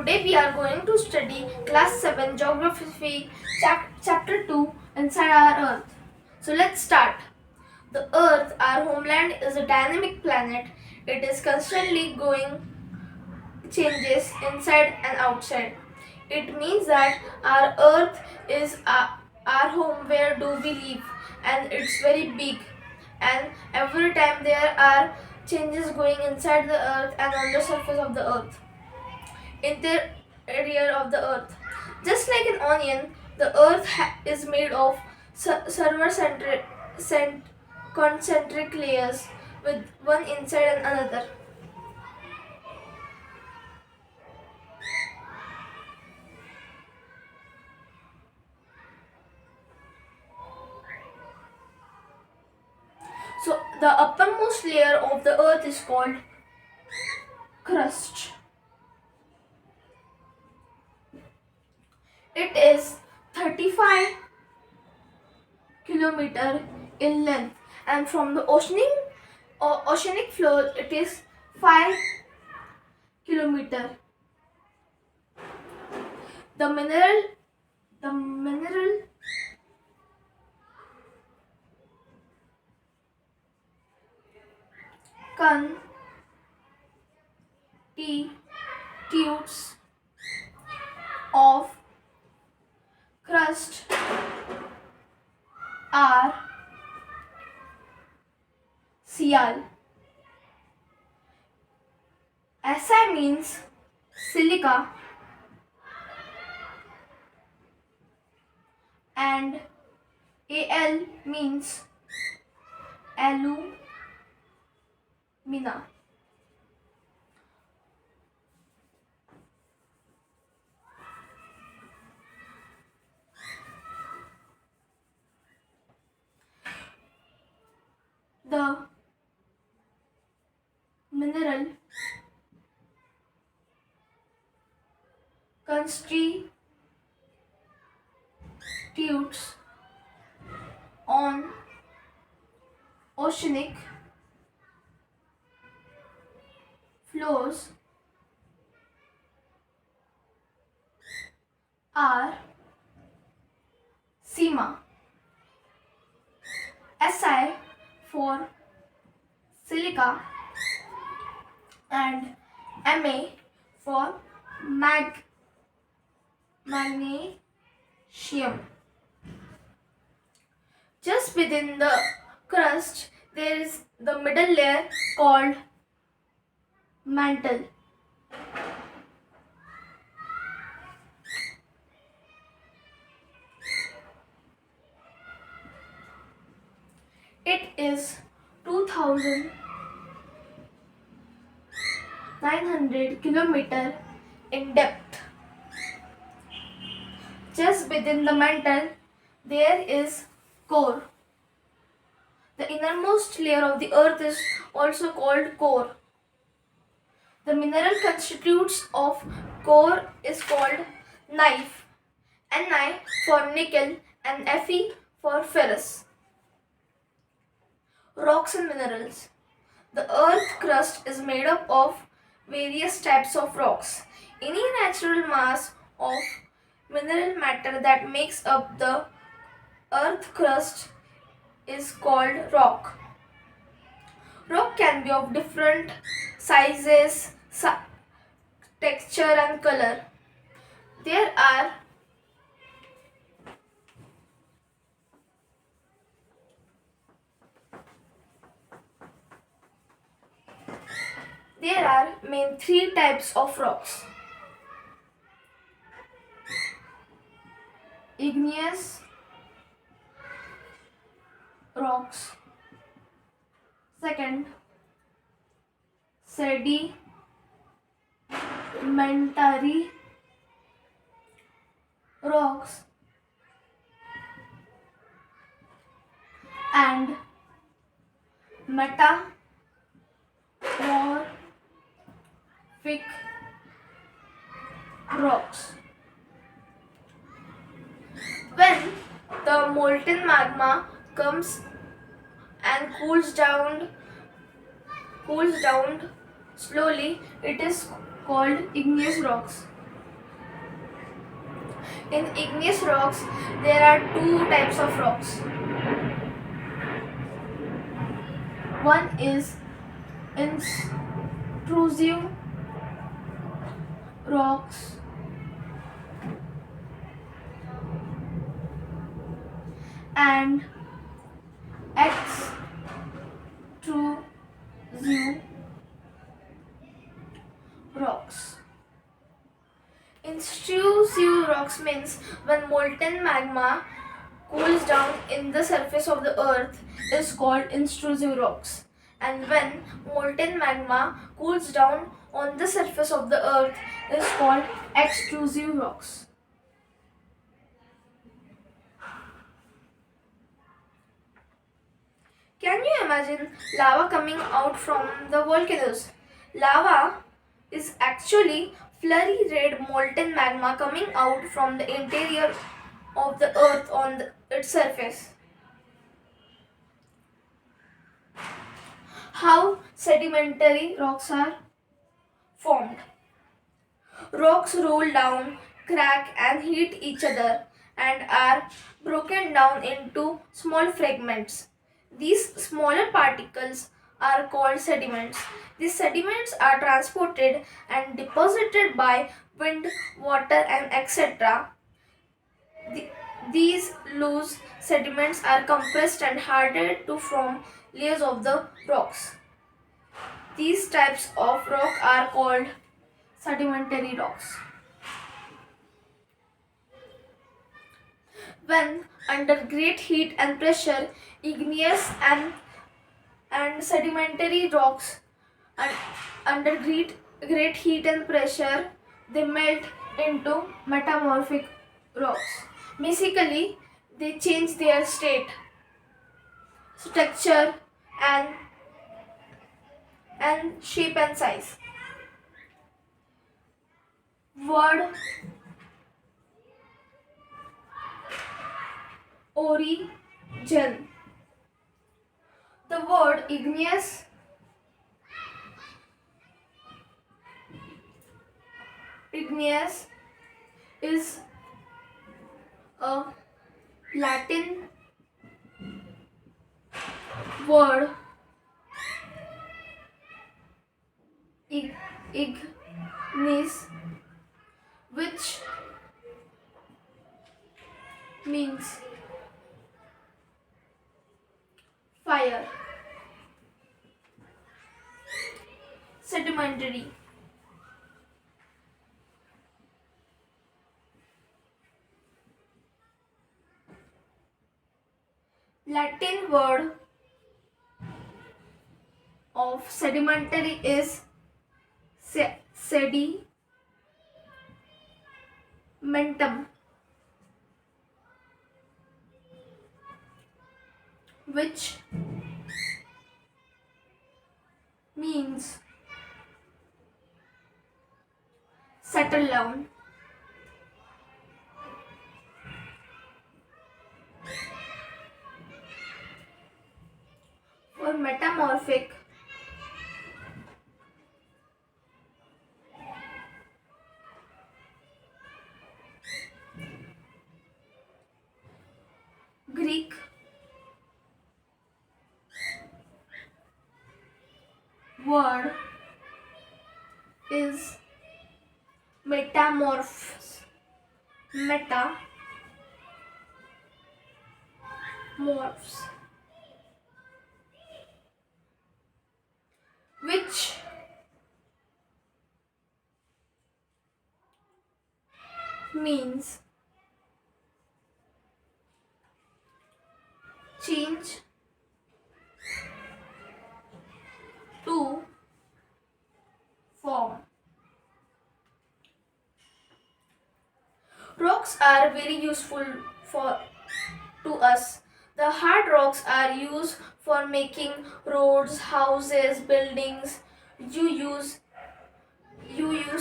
Today we are going to study class 7 geography chapter 2 inside our earth. So let's start. The earth, our homeland, is a dynamic planet. It is constantly going changes inside and outside. It means that our earth is our home where do we live, and it's very big, and every time there are changes going inside the earth and on the surface of the earth, interior of the earth. Just like an onion, the earth is made of concentric layers with one inside and another. So the uppermost layer of the earth is called crust. It is 35 kilometer in length, and from the oceanic floor it is 5 kilometer. The mineral constitutes of crust are Cl. Si means silica and Al means alumina. The mineral constitutes on oceanic floors are Sima. Si for silica and Ma for magnesium. Just within the crust there is the middle layer called mantle. It is 2,900 kilometers in depth. Just within the mantle there is core. The innermost layer of the earth is also called core. The mineral constitutes of core is called knife, Ni for nickel and Fe for ferrous. Rocks and minerals. The earth crust is made up of various types of rocks. Any natural mass of mineral matter that makes up the earth crust is called rock. Rock can be of different sizes, texture and color. There are main three types of rocks: igneous rocks, second sedimentary rocks, and metamorphic rocks. When the molten magma comes and cools down slowly, it is called igneous rocks. In igneous rocks, there are two types of rocks. One is intrusive rocks and extrusive rocks. Intrusive rocks means when molten magma cools down in the surface of the earth is called intrusive rocks, and when molten magma cools down on the surface of the earth is called extrusive rocks. Can you imagine lava coming out from the volcanoes? Lava is actually flurry red molten magma coming out from the interior of the earth on its surface. How sedimentary rocks are formed. Rocks roll down, crack, and hit each other and are broken down into small fragments. These smaller particles are called sediments. These sediments are transported and deposited by wind, water, and etc. These loose sediments are compressed and hardened to form layers of the rocks. These types of rock are called sedimentary rocks. When under great heat and pressure, igneous and sedimentary rocks and under great heat and pressure, they melt into metamorphic rocks. Basically, they change their state, structure, and shape and size. Word origin. The word igneous is a Latin word ignis, which means fire. Sedimentary. Latin word of sedimentary is sedimentum, which means settle down. For metamorphic, Greek word is metamorphs, which means change to form. Rocks are very useful to us. The hard rocks are used for making roads, houses, buildings. You use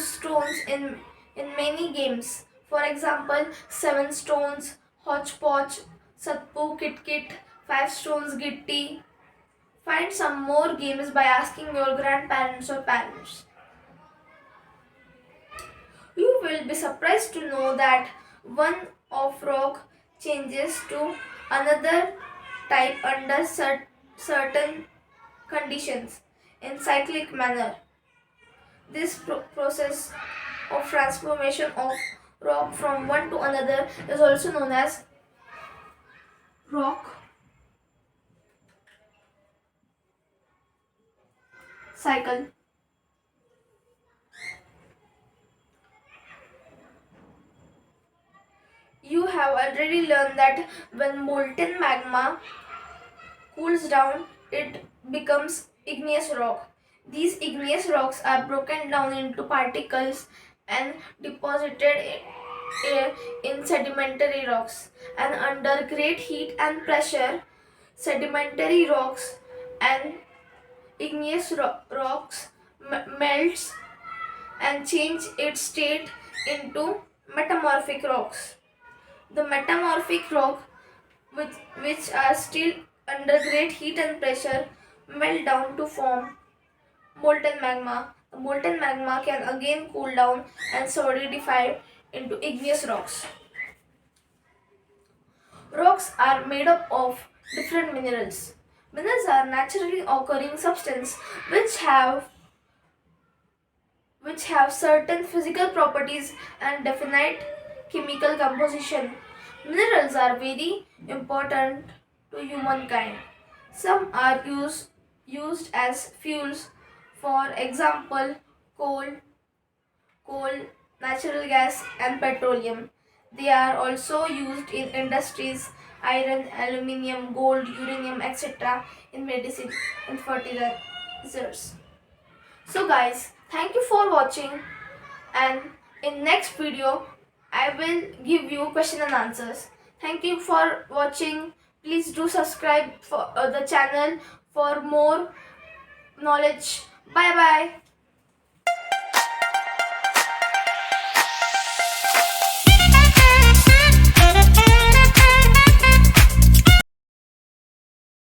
stones in many games. For example, 7 stones, hodgepodge, satpu, kit, 5 stones, gitti. Find some more games by asking your grandparents or parents. You will be surprised to know that one of rock changes to another type under certain conditions in cyclic manner. This process of transformation of rock from one to another is also known as rock cycle. You have already learned that when molten magma cools down, it becomes igneous rock. These igneous rocks are broken down into particles and deposited in sedimentary rocks. And under great heat and pressure, sedimentary rocks and igneous rocks melts and change its state into metamorphic rocks. The metamorphic rock, which are still under great heat and pressure, melt down to form molten magma. The molten magma can again cool down and solidify into igneous rocks. Rocks are made up of different minerals. Minerals are naturally occurring substances which have certain physical properties and definite chemical composition. Minerals are very important to humankind. Some are used as fuels, for example, coal, natural gas, and petroleum. They are also used in industries, iron, aluminium, gold, uranium, etc., in medicine and fertilizers. So guys, thank you for watching, and in next video I will give you question and answers. Thank you for watching. Please do subscribe for the channel for more knowledge. Bye bye.